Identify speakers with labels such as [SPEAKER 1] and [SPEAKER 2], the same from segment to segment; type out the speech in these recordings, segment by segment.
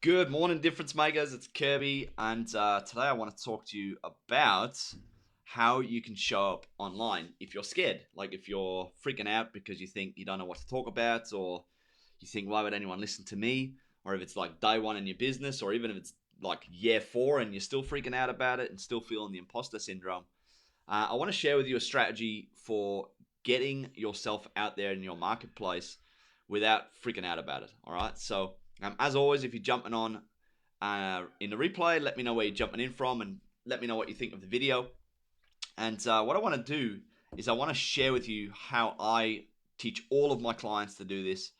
[SPEAKER 1] Good morning, difference makers. It's Kirby, and today I want to talk to you about how you can show up online if you're scared. Like if you're freaking out because you think you don't know what to talk about, or you think, why would anyone listen to me? Or if it's like day one in your business, or even if it's like year four and you're still freaking out about it and still feeling the imposter syndrome. I want to share with you a strategy for getting yourself out there in your marketplace without freaking out about it. All right. So, as always, if you're jumping on in the replay, let me know where you're jumping in from and let me know what you think of the video. And what I want to do is I want to share with you how I teach all of my clients to do this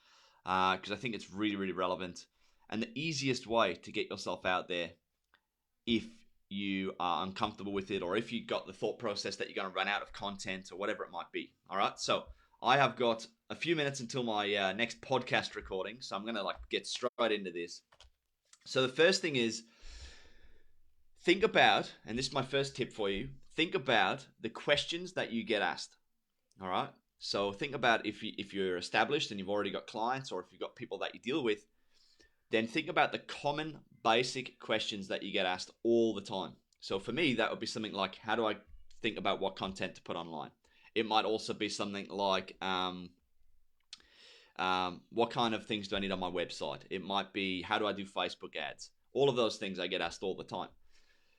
[SPEAKER 1] because I think it's really, really relevant and the easiest way to get yourself out there if you are uncomfortable with it, or if you got the thought process that you're going to run out of content or whatever it might be. All right. So I have got a few minutes until my next podcast recording. So I'm going to get straight into this. So the first thing is think about, and this is my first tip for you, think about the questions that you get asked. All right. So think about if you're established and you've already got clients, or if you've got people that you deal with, then think about the common basic questions that you get asked all the time. So for me, that would be something like, how do I think about what content to put online? It might also be something like, what kind of things do I need on my website? It might be, how do I do Facebook ads? All of those things I get asked all the time.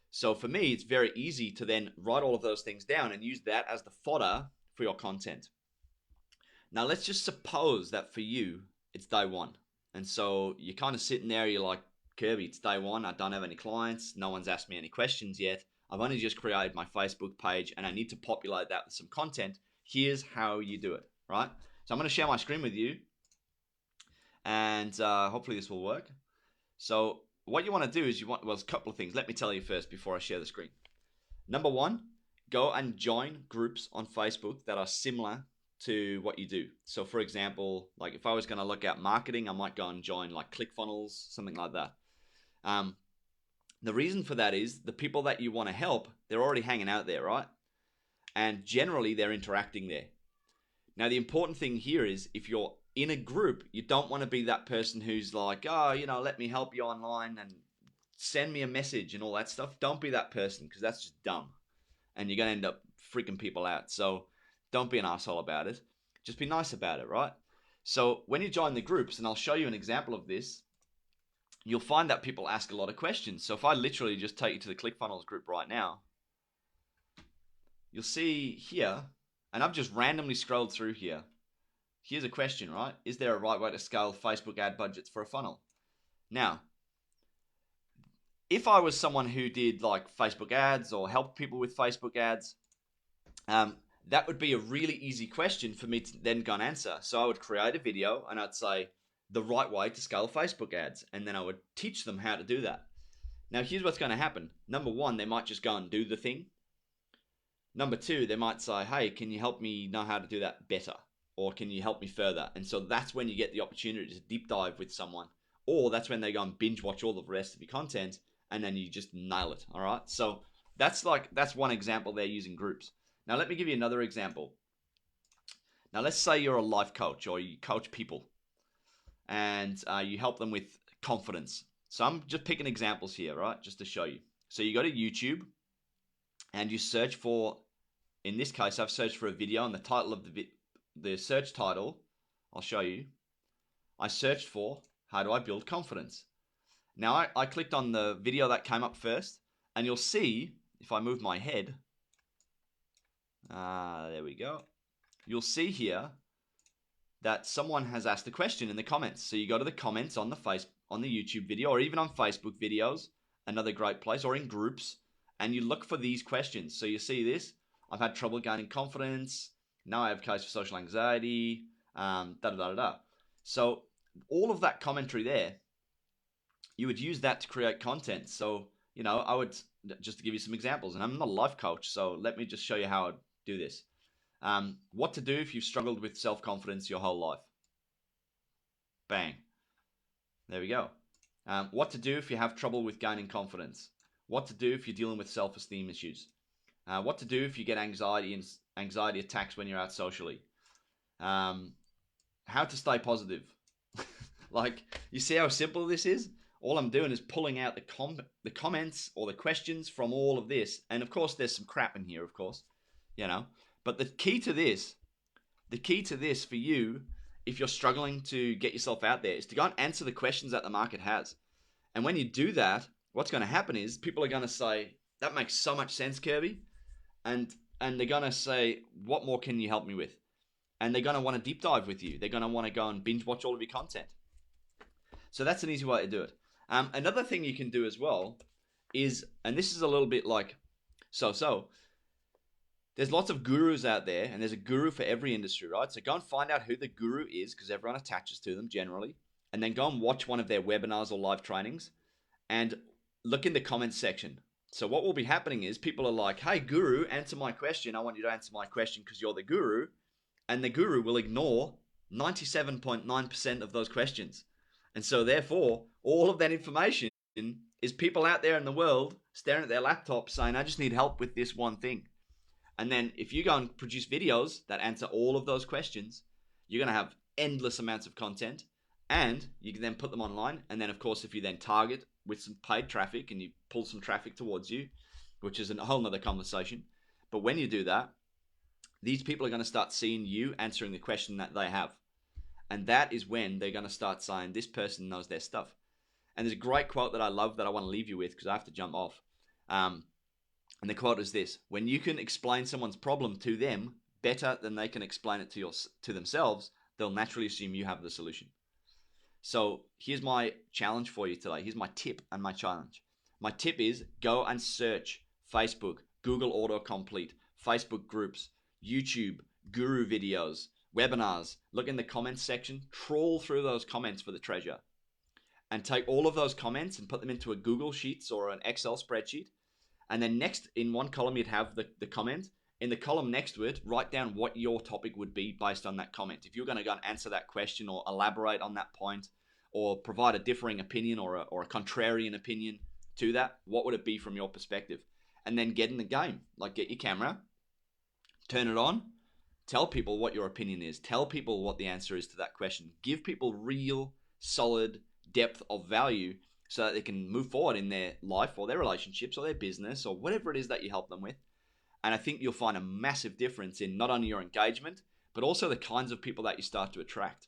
[SPEAKER 1] So for me, it's very easy to then write all of those things down and use that as the fodder for your content. Now, let's just suppose that for you, it's day one. And so you're kind of sitting there, you're like, Kirby, it's day one. I don't have any clients. No one's asked me any questions yet. I've only just created my Facebook page and I need to populate that with some content. Here's how you do it, right? So I'm going to share my screen with you and hopefully this will work. So what you want to do is well, there's a couple of things. Let me tell you first before I share the screen. Number one, go and join groups on Facebook that are similar to what you do. So for example, like if I was going to look at marketing, I might go and join like ClickFunnels, something like that. The reason for that is the people that you want to help, they're already hanging out there, right? And generally they're interacting there. Now the important thing here is if you're in a group, you don't want to be that person who's like, oh, let me help you online and send me a message and all that stuff. Don't be that person because that's just dumb. And you're going to end up freaking people out. So don't be an asshole about it. Just be nice about it, right? So when you join the groups, and I'll show you an example of this, you'll find that people ask a lot of questions. So if I literally just take you to the ClickFunnels group right now, you'll see here, and I've just randomly scrolled through here. Here's a question, right? Is there a right way to scale Facebook ad budgets for a funnel? Now, if I was someone who did like Facebook ads or helped people with Facebook ads, that would be a really easy question for me to then go and answer. So I would create a video and I'd say the right way to scale Facebook ads. And then I would teach them how to do that. Now, here's what's going to happen. Number one, they might just go and do the thing. Number two, they might say, hey, can you help me know how to do that better? Or can you help me further? And so that's when you get the opportunity to deep dive with someone. Or that's when they go and binge watch all of the rest of your content and then you just nail it. All right. So that's one example there using groups. Now, let me give you another example. Now, let's say you're a life coach or you coach people and you help them with confidence. So I'm just picking examples here, right? Just to show you. So you go to YouTube and you search for, in this case, I've searched for a video and the title of the search title, I'll show you. I searched for, how do I build confidence? Now, I clicked on the video that came up first and you'll see, if I move my head, there we go. You'll see here that someone has asked a question in the comments. So you go to the comments on the YouTube video or even on Facebook videos, another great place, or in groups, and you look for these questions. So you see this, I've had trouble gaining confidence. Now I have a case for social anxiety, So all of that commentary there, you would use that to create content. So, I would, just to give you some examples, and I'm not a life coach, so let me just show you how I do this. What to do if you've struggled with self-confidence your whole life. Bang. There we go. What to do if you have trouble with gaining confidence. What to do if you're dealing with self-esteem issues. What to do if you get anxiety attacks when you're out socially. How to stay positive. Like, you see how simple this is? All I'm doing is pulling out the comments or the questions from all of this. And of course, there's some crap in here, of course, you know. But the key to this for you, if you're struggling to get yourself out there, is to go and answer the questions that the market has. And when you do that, what's going to happen is people are going to say, that makes so much sense, Kirby. And they're going to say, what more can you help me with? And they're going to want to deep dive with you. They're going to want to go and binge watch all of your content. So that's an easy way to do it. Another thing you can do as well is, and this is a little bit like there's lots of gurus out there, and there's a guru for every industry, right? So go and find out who the guru is, because everyone attaches to them generally, and then go and watch one of their webinars or live trainings and look in the comments section. So what will be happening is people are like, hey, guru, answer my question. I want you to answer my question because you're the guru. And the guru will ignore 97.9% of those questions. And so therefore, all of that information is people out there in the world staring at their laptop saying, I just need help with this one thing. And then if you go and produce videos that answer all of those questions, you're going to have endless amounts of content, and you can then put them online. And then, of course, if you then target with some paid traffic and you pull some traffic towards you, which is a whole nother conversation. But when you do that, these people are going to start seeing you answering the question that they have. And that is when they're going to start saying, this person knows their stuff. And there's a great quote that I love that I want to leave you with because I have to jump off. And the quote is this: when you can explain someone's problem to them better than they can explain it to themselves, they'll naturally assume you have the solution. So here's my challenge for you today. Here's my tip and my challenge. My tip is go and search Facebook, Google Autocomplete, Facebook groups, YouTube, guru videos, webinars. Look in the comments section, trawl through those comments for the treasure, and take all of those comments and put them into a Google Sheets or an Excel spreadsheet. And then next, in one column, you'd have the comment. In the column next to it, write down what your topic would be based on that comment. If you're going to go and answer that question or elaborate on that point or provide a differing opinion or a contrarian opinion to that, what would it be from your perspective? And then get in the game. Like, get your camera, turn it on, tell people what your opinion is. Tell people what the answer is to that question. Give people real, solid depth of value so that they can move forward in their life or their relationships or their business or whatever it is that you help them with. And I think you'll find a massive difference in not only your engagement, but also the kinds of people that you start to attract,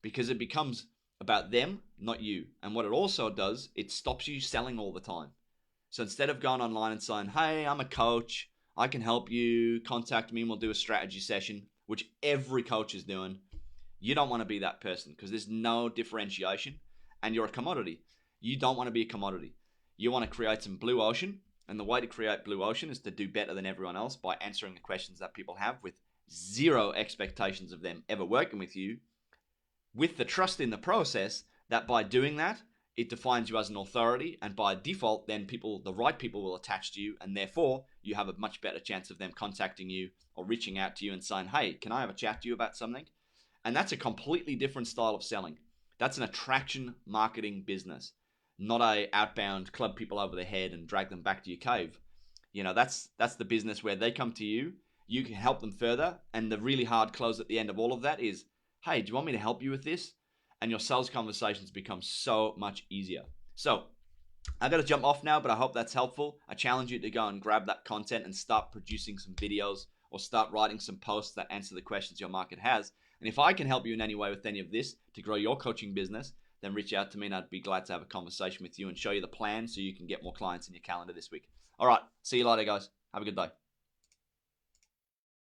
[SPEAKER 1] because it becomes about them, not you. And what it also does, it stops you selling all the time. So instead of going online and saying, hey, I'm a coach, I can help you, contact me and we'll do a strategy session, which every coach is doing, you don't want to be that person because there's no differentiation and you're a commodity. You don't want to be a commodity. You want to create some blue ocean. And the way to create blue ocean is to do better than everyone else by answering the questions that people have with zero expectations of them ever working with you, with the trust in the process that by doing that, it defines you as an authority. And by default, then the right people will attach to you. And therefore, you have a much better chance of them contacting you or reaching out to you and saying, hey, can I have a chat to you about something? And that's a completely different style of selling. That's an attraction marketing business. Not a outbound club people over the head and drag them back to your cave. You know, that's the business where they come to you, you can help them further, and the really hard close at the end of all of that is, hey, do you want me to help you with this? And your sales conversations become so much easier. So I got to jump off now, but I hope that's helpful. I challenge you to go and grab that content and start producing some videos or start writing some posts that answer the questions your market has. And if I can help you in any way with any of this to grow your coaching business, then reach out to me and I'd be glad to have a conversation with you and show you the plan so you can get more clients in your calendar this week. All right, see you later, guys. Have a good day.